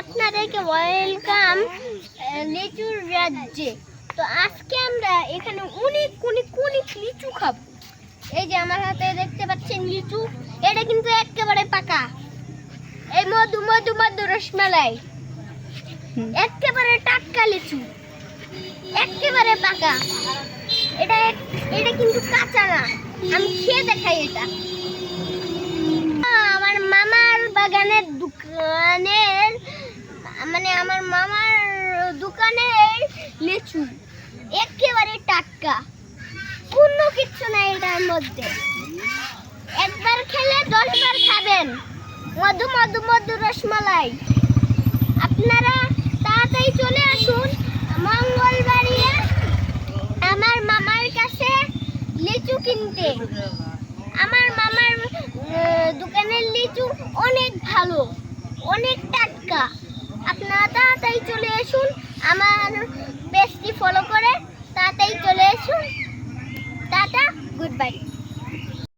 আপনাদেরকে ওয়েলকাম লিচুর রাজ্যে। তো আজকে আমরা এখানে অনেক অনেক অনেক লিচু খাবো। এই যে আমার হাতে দেখতে পাচ্ছেন লিচু, এটা কিন্তু একেবারে পাকা। এই মধু মধু মধু রসমালাই, একেবারে টাটকা লিচু, একেবারে পাকা। এটা এটা কিন্তু কাঁচা না, আমি খেয়ে দেখাই এটা। আমার মামার বাগানের দোকানের মানে আমার মামার দোকানের লিচু একেবারে টাটকা, কোনো কিছু নাই এটার মধ্যে। একবার খেলে 10 বার খাবেন। মধু মধু মধু রসমালাই। আপনারা তাড়াতাড়ি চলে আসুন মঙ্গলবাড়িয়া আমার মামার কাছে লিচু কিনতে। আমার মামার দোকানের লিচু অনেক ভালো, অনেক টাটকা। আপনারা তাড়াতাড়ি চলে আসুন, আমার পেজটি ফলো করে তাড়াতাড়ি চলে আসুন। Tata, good bye.